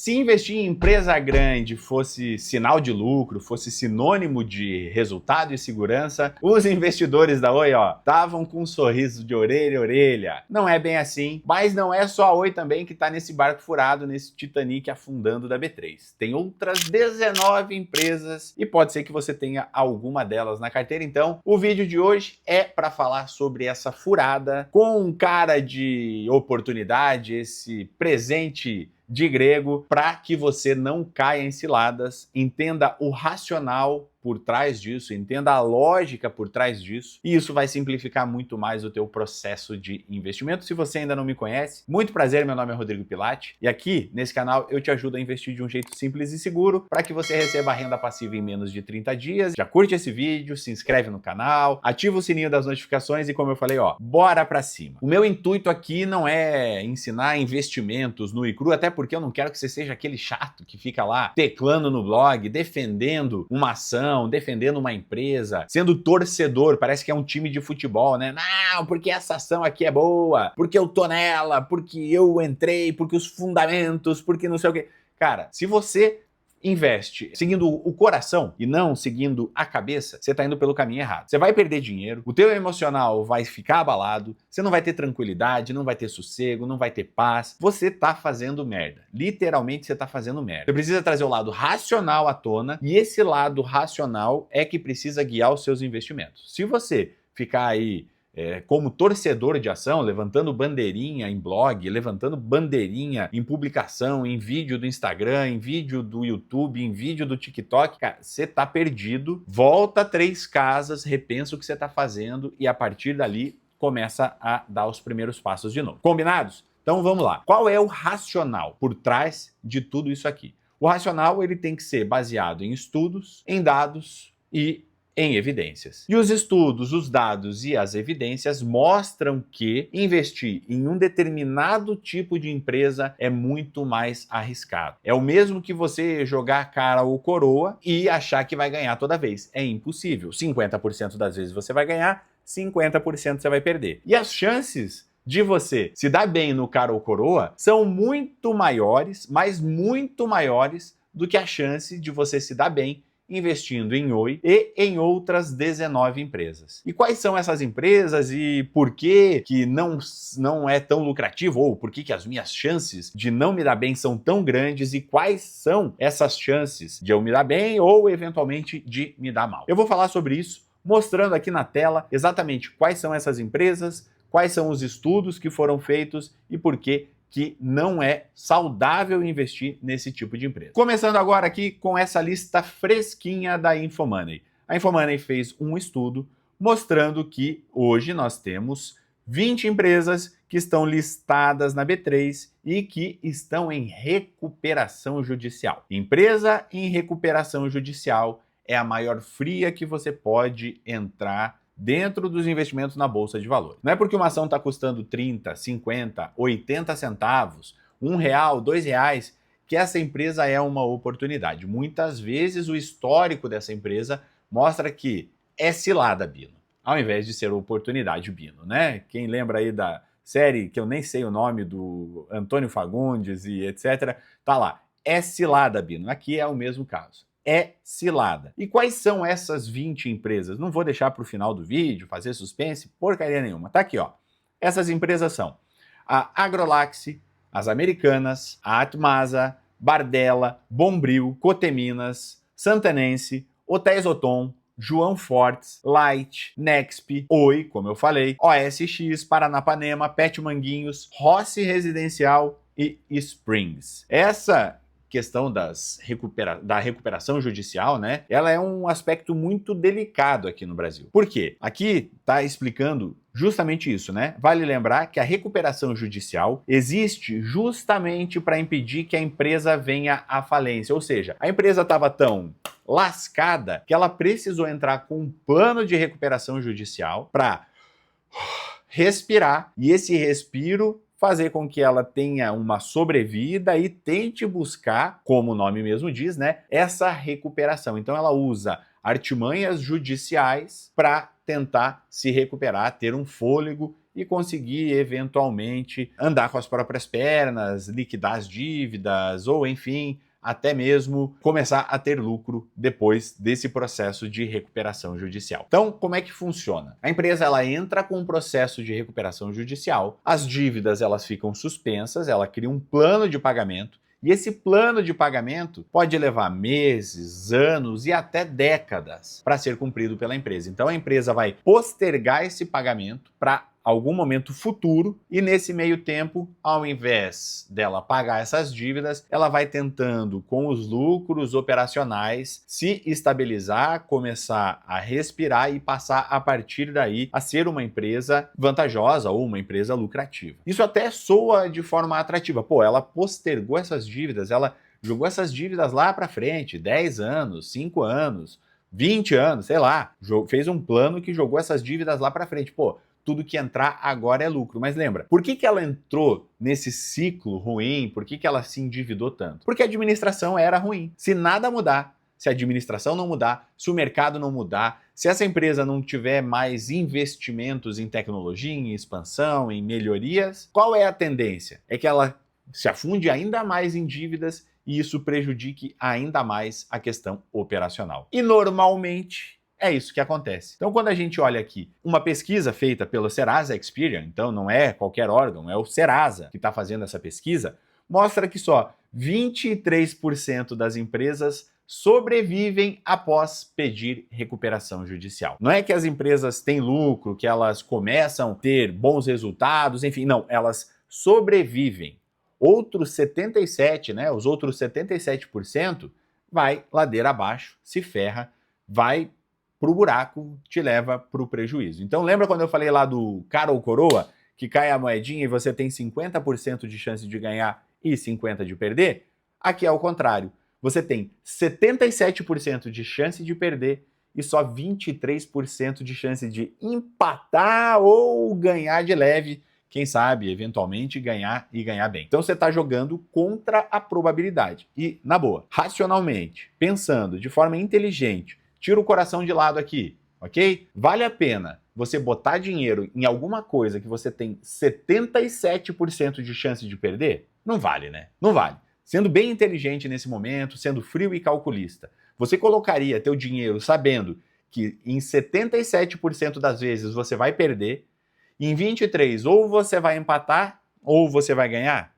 Se investir em empresa grande fosse sinal de lucro, fosse sinônimo de resultado e segurança, os investidores da Oi, estavam com um sorriso de orelha a orelha. Não é bem assim, mas não é só a Oi também que está nesse barco furado, nesse Titanic afundando da B3. Tem outras 19 empresas e pode ser que você tenha alguma delas na carteira. Então, o vídeo de hoje é para falar sobre essa furada com um cara de oportunidade, esse presente de grego, para que você não caia em ciladas, entenda o racional por trás disso, entenda a lógica por trás disso, e isso vai simplificar muito mais o teu processo de investimento. Se você ainda não me conhece, muito prazer, meu nome é Rodrigo Pilati, e aqui nesse canal eu te ajudo a investir de um jeito simples e seguro para que você receba a renda passiva em menos de 30 dias. Já curte esse vídeo, se inscreve no canal, ativa o sininho das notificações e, como eu falei, bora pra cima. O meu intuito aqui não é ensinar investimentos nu e cru, até porque eu não quero que você seja aquele chato que fica lá teclando no blog, defendendo uma ação, defendendo uma empresa, sendo torcedor, parece que é um time de futebol, né? Não, porque essa ação aqui é boa, porque eu tô nela, porque eu entrei, porque os fundamentos, porque não sei o quê. Cara, se você investe seguindo o coração e não seguindo a cabeça, você tá indo pelo caminho errado. Você vai perder dinheiro, o teu emocional vai ficar abalado, você não vai ter tranquilidade, não vai ter sossego, não vai ter paz. Você tá fazendo merda. Literalmente você tá fazendo merda. Você precisa trazer o lado racional à tona, e esse lado racional é que precisa guiar os seus investimentos. Se você ficar aí como torcedor de ação, levantando bandeirinha em blog, levantando bandeirinha em publicação, em vídeo do Instagram, em vídeo do YouTube, em vídeo do TikTok, cara, você tá perdido. Volta 3 casas, repensa o que você tá fazendo e a partir dali começa a dar os primeiros passos de novo. Combinados? Então vamos lá. Qual é o racional por trás de tudo isso aqui? O racional ele tem que ser baseado em estudos, em dados e em evidências. E os estudos, os dados e as evidências mostram que investir em um determinado tipo de empresa é muito mais arriscado. É o mesmo que você jogar a cara ou coroa e achar que vai ganhar toda vez. É impossível. 50% das vezes você vai ganhar, 50% você vai perder. E as chances de você se dar bem no cara ou coroa são muito maiores, mas muito maiores do que a chance de você se dar bem investindo em Oi e em outras 19 empresas. E quais são essas empresas e por que não é tão lucrativo, ou por que as minhas chances de não me dar bem são tão grandes, e quais são essas chances de eu me dar bem ou eventualmente de me dar mal? Eu vou falar sobre isso mostrando aqui na tela exatamente quais são essas empresas, quais são os estudos que foram feitos e por que não é saudável investir nesse tipo de empresa. Começando agora aqui com essa lista fresquinha da Infomoney. A Infomoney fez um estudo mostrando que hoje nós temos 20 empresas que estão listadas na B3 e que estão em recuperação judicial. Empresa em recuperação judicial é a maior fria que você pode entrar dentro dos investimentos na Bolsa de Valores. Não é porque uma ação está custando 30, 50, 80 centavos, R$1, R$2, que essa empresa é uma oportunidade. Muitas vezes o histórico dessa empresa mostra que é cilada, Bino, ao invés de ser oportunidade, Bino, né? Quem lembra aí da série, que eu nem sei o nome, do Antônio Fagundes e etc, tá lá, é cilada, Bino. Aqui é o mesmo caso. É cilada. E quais são essas 20 empresas? Não vou deixar para o final do vídeo, fazer suspense, porcaria nenhuma. Tá aqui, Essas empresas são a Agrolax, as Americanas, a Atmasa, Bardella, Bombril, Coteminas, Santanense, Hotéis Otom, João Fortes, Light, Nexp, Oi, como eu falei, OSX, Paranapanema, Pet Manguinhos, Rossi Residencial e Springs. Essa questão da recuperação judicial, né? Ela é um aspecto muito delicado aqui no Brasil. Por quê? Aqui está explicando justamente isso, né? Vale lembrar que a recuperação judicial existe justamente para impedir que a empresa venha à falência. Ou seja, a empresa estava tão lascada que ela precisou entrar com um plano de recuperação judicial para respirar, e esse respiro fazer com que ela tenha uma sobrevida e tente buscar, como o nome mesmo diz, né, essa recuperação. Então ela usa artimanhas judiciais para tentar se recuperar, ter um fôlego e conseguir eventualmente andar com as próprias pernas, liquidar as dívidas ou, enfim, até mesmo começar a ter lucro depois desse processo de recuperação judicial. Então, como é que funciona? A empresa ela entra com um processo de recuperação judicial, as dívidas elas ficam suspensas, ela cria um plano de pagamento, e esse plano de pagamento pode levar meses, anos e até décadas para ser cumprido pela empresa. Então a empresa vai postergar esse pagamento para algum momento futuro e nesse meio tempo, ao invés dela pagar essas dívidas, ela vai tentando com os lucros operacionais se estabilizar, começar a respirar e passar a partir daí a ser uma empresa vantajosa ou uma empresa lucrativa. Isso até soa de forma atrativa. Pô, ela postergou essas dívidas, ela jogou essas dívidas lá para frente, 10 anos, 5 anos, 20 anos, sei lá, fez um plano que jogou essas dívidas lá para frente. Pô, tudo que entrar agora é lucro. Mas lembra, por que ela entrou nesse ciclo ruim? Por que ela se endividou tanto? Porque a administração era ruim. Se nada mudar, se a administração não mudar, se o mercado não mudar, se essa empresa não tiver mais investimentos em tecnologia, em expansão, em melhorias, qual é a tendência? É que ela se afunde ainda mais em dívidas e isso prejudique ainda mais a questão operacional. E normalmente é isso que acontece. Então, quando a gente olha aqui uma pesquisa feita pelo Serasa Experian, então não é qualquer órgão, é o Serasa que está fazendo essa pesquisa, mostra que só 23% das empresas sobrevivem após pedir recuperação judicial. Não é que as empresas têm lucro, que elas começam a ter bons resultados, enfim, não, elas sobrevivem. Outros 77%, né, os outros 77% vai ladeira abaixo, se ferra, vai pro buraco, te leva pro prejuízo. Então lembra quando eu falei lá do cara ou coroa, que cai a moedinha e você tem 50% de chance de ganhar e 50% de perder? Aqui é o contrário. Você tem 77% de chance de perder e só 23% de chance de empatar ou ganhar de leve, quem sabe, eventualmente, ganhar e ganhar bem. Então você está jogando contra a probabilidade. E, na boa, racionalmente, pensando de forma inteligente, tira o coração de lado aqui, ok? Vale a pena você botar dinheiro em alguma coisa que você tem 77% de chance de perder? Não vale, né? Não vale. Sendo bem inteligente nesse momento, sendo frio e calculista, você colocaria teu dinheiro sabendo que em 77% das vezes você vai perder, em 23 ou você vai empatar ou você vai ganhar?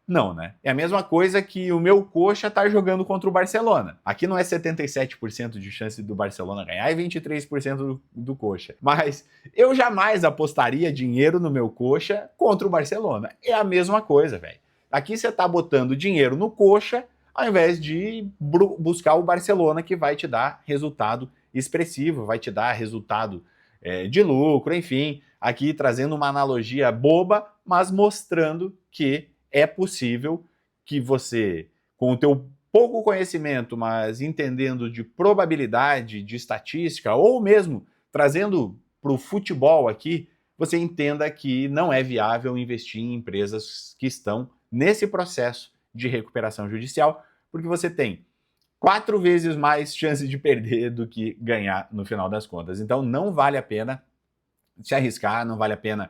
Não, né? É a mesma coisa que o meu coxa tá jogando contra o Barcelona. Aqui não é 77% de chance do Barcelona ganhar e 23% do coxa. Mas eu jamais apostaria dinheiro no meu coxa contra o Barcelona. É a mesma coisa, velho. Aqui você tá botando dinheiro no coxa ao invés de buscar o Barcelona, que vai te dar resultado expressivo, vai te dar resultado de lucro, enfim. Aqui trazendo uma analogia boba, mas mostrando que é possível que você, com o teu pouco conhecimento, mas entendendo de probabilidade, de estatística, ou mesmo trazendo para o futebol aqui, você entenda que não é viável investir em empresas que estão nesse processo de recuperação judicial, porque você tem 4 vezes mais chance de perder do que ganhar no final das contas. Então não vale a pena se arriscar, não vale a pena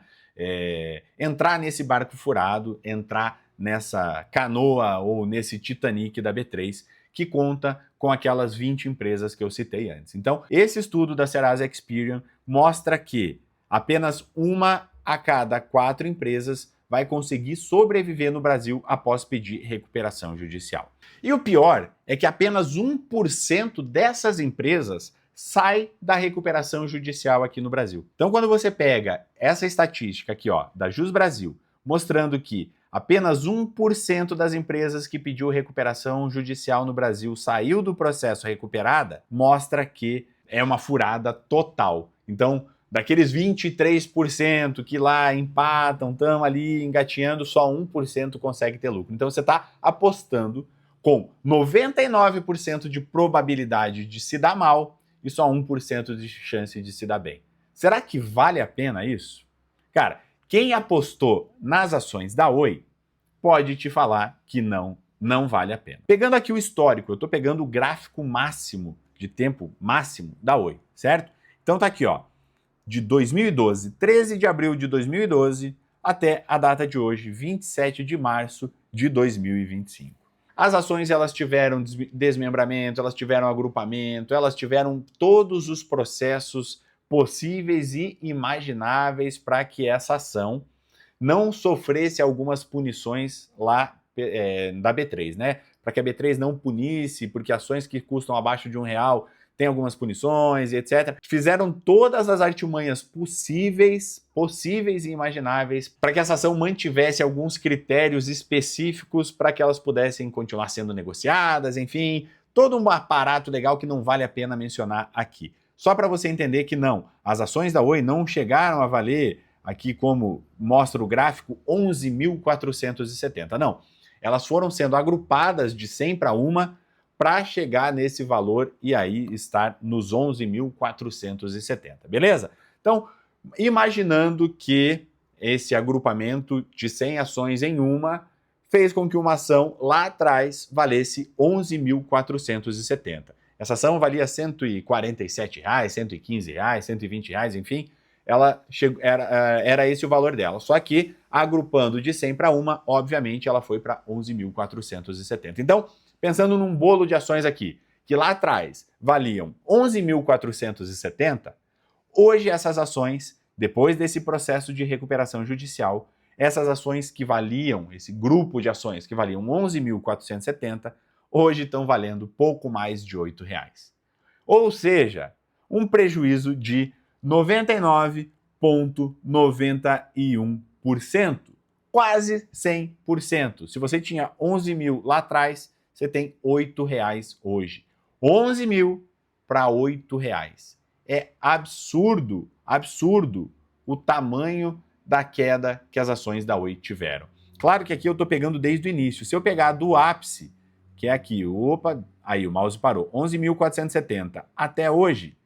entrar nesse barco furado, entrar nessa canoa ou nesse Titanic da B3, que conta com aquelas 20 empresas que eu citei antes. Então, esse estudo da Serasa Experian mostra que apenas uma a cada 4 empresas vai conseguir sobreviver no Brasil após pedir recuperação judicial. E o pior é que apenas 1% dessas empresas sai da recuperação judicial aqui no Brasil. Então, quando você pega essa estatística aqui, ó, da Jus Brasil, mostrando que apenas 1% das empresas que pediu recuperação judicial no Brasil saiu do processo recuperada, mostra que é uma furada total. Então, daqueles 23% que lá empatam, estão ali engateando, só 1% consegue ter lucro. Então, você está apostando com 99% de probabilidade de se dar mal e só 1% de chance de se dar bem. Será que vale a pena isso? Cara, quem apostou nas ações da Oi pode te falar que não vale a pena. Pegando aqui o histórico, eu estou pegando o gráfico máximo de tempo máximo da Oi, certo? Então tá aqui, ó. de 2012, 13 de abril de 2012, até a data de hoje, 27 de março de 2025. As ações elas tiveram desmembramento, elas tiveram agrupamento, elas tiveram todos os processos possíveis e imagináveis para que essa ação não sofresse algumas punições lá da B3, né? Para que a B3 não punisse, porque ações que custam abaixo de R$1 tem algumas punições e etc. Fizeram todas as artimanhas possíveis e imagináveis para que essa ação mantivesse alguns critérios específicos para que elas pudessem continuar sendo negociadas, enfim, todo um aparato legal que não vale a pena mencionar aqui. Só para você entender que não, as ações da Oi não chegaram a valer, aqui como mostra o gráfico, 11.470. Não, elas foram sendo agrupadas de 100 para uma para chegar nesse valor e aí estar nos 11.470, beleza? Então, imaginando que esse agrupamento de 100 ações em uma fez com que uma ação lá atrás valesse 11.470. Essa ação valia R$147, R$115, R$120, enfim, era esse o valor dela. Só que, agrupando de 100 para uma, obviamente, ela foi para 11.470. Então, pensando num bolo de ações aqui, que lá atrás valiam 11.470, hoje essas ações, depois desse processo de recuperação judicial, essas ações que valiam, esse grupo de ações que valiam 11.470, hoje estão valendo pouco mais de R$8. Ou seja, um prejuízo de 99,91%, quase 100%. Se você tinha 11 mil lá atrás, você tem R$8 hoje. 11 mil para R$8. É absurdo, absurdo o tamanho da queda que as ações da Oi tiveram. Claro que aqui eu estou pegando desde o início. Se eu pegar do ápice, que é aqui, opa, aí o mouse parou, 11.470 até hoje,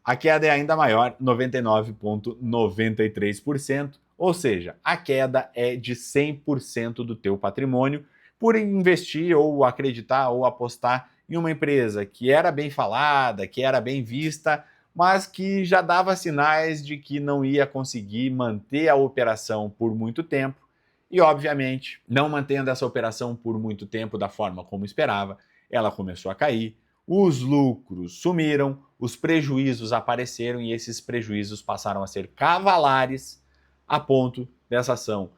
a queda é ainda maior, 99,93%, ou seja, a queda é de 100% do teu patrimônio por investir ou acreditar ou apostar em uma empresa que era bem falada, que era bem vista, mas que já dava sinais de que não ia conseguir manter a operação por muito tempo. E, obviamente, não mantendo essa operação por muito tempo da forma como esperava, ela começou a cair, os lucros sumiram, os prejuízos apareceram e esses prejuízos passaram a ser cavalares a ponto dessa ação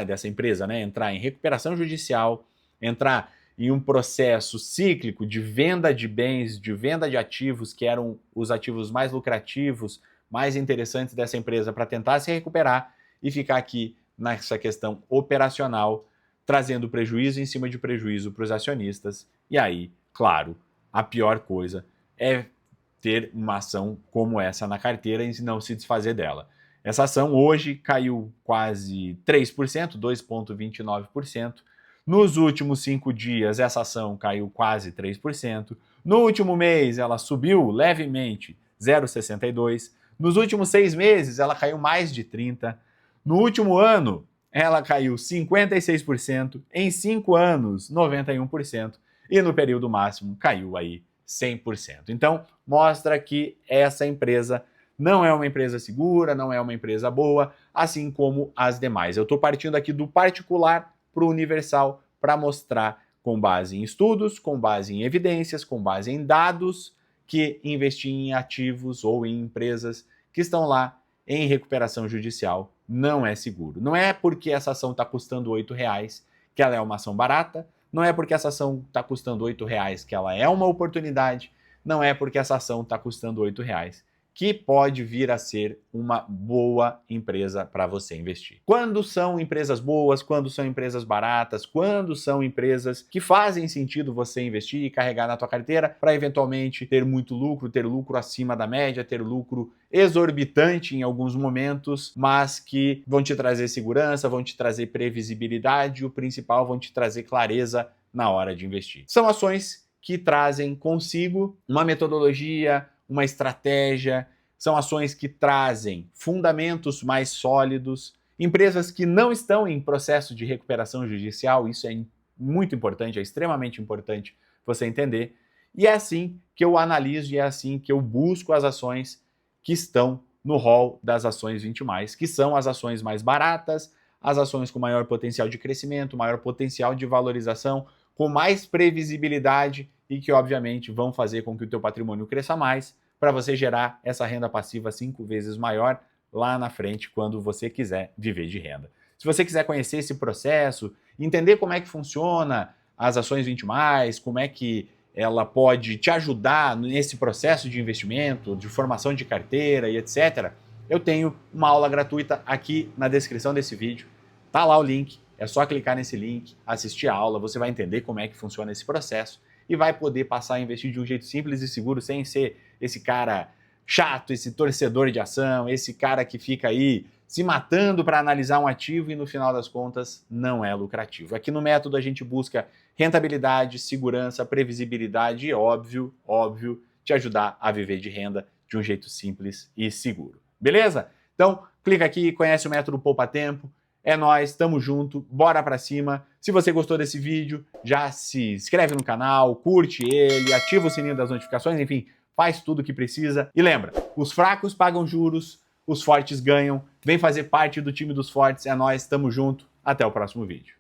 dessa empresa, né, entrar em recuperação judicial, entrar em um processo cíclico de venda de bens, de venda de ativos, que eram os ativos mais lucrativos, mais interessantes dessa empresa, para tentar se recuperar e ficar aqui nessa questão operacional, trazendo prejuízo em cima de prejuízo para os acionistas. E aí, claro, a pior coisa é ter uma ação como essa na carteira e não se desfazer dela. Essa ação hoje caiu quase 3%, 2,29%. Nos últimos 5 dias, essa ação caiu quase 3%. No último mês, ela subiu levemente, 0,62%. Nos últimos 6 meses, ela caiu mais de 30%. No último ano, ela caiu 56%. Em 5 anos, 91%. E no período máximo, caiu aí 100%. Então, mostra que essa empresa não é uma empresa segura, não é uma empresa boa, assim como as demais. Eu estou partindo aqui do particular para o universal para mostrar, com base em estudos, com base em evidências, com base em dados, que investir em ativos ou em empresas que estão lá em recuperação judicial não é seguro. Não é porque essa ação está custando R$8 que ela é uma ação barata, não é porque essa ação está custando R$8 que ela é uma oportunidade, não é porque essa ação está custando R$8 que pode vir a ser uma boa empresa para você investir. Quando são empresas boas, quando são empresas baratas, quando são empresas que fazem sentido você investir e carregar na tua carteira para eventualmente ter muito lucro, ter lucro acima da média, ter lucro exorbitante em alguns momentos, mas que vão te trazer segurança, vão te trazer previsibilidade e o principal, vão te trazer clareza na hora de investir. São ações que trazem consigo uma metodologia, uma estratégia, são ações que trazem fundamentos mais sólidos, empresas que não estão em processo de recuperação judicial, isso é muito importante, é extremamente importante você entender, e é assim que eu analiso e é assim que eu busco as ações que estão no rol das ações 20+, que são as ações mais baratas, as ações com maior potencial de crescimento, maior potencial de valorização, com mais previsibilidade e que, obviamente, vão fazer com que o teu patrimônio cresça mais para você gerar essa renda passiva 5 vezes maior lá na frente, quando você quiser viver de renda. Se você quiser conhecer esse processo, entender como é que funciona as ações 20+, como é que ela pode te ajudar nesse processo de investimento, de formação de carteira e etc., eu tenho uma aula gratuita aqui na descrição desse vídeo. Tá lá o link, é só clicar nesse link, assistir a aula, você vai entender como é que funciona esse processo e vai poder passar a investir de um jeito simples e seguro, sem ser esse cara chato, esse torcedor de ação, esse cara que fica aí se matando para analisar um ativo e no final das contas não é lucrativo. Aqui no método a gente busca rentabilidade, segurança, previsibilidade e, óbvio, te ajudar a viver de renda de um jeito simples e seguro. Beleza? Então, clica aqui, conhece o método Poupa Tempo. É nóis, tamo junto, bora pra cima. Se você gostou desse vídeo, já se inscreve no canal, curte ele, ativa o sininho das notificações, enfim, faz tudo o que precisa. E lembra, os fracos pagam juros, os fortes ganham. Vem fazer parte do time dos fortes, é nóis, tamo junto, até o próximo vídeo.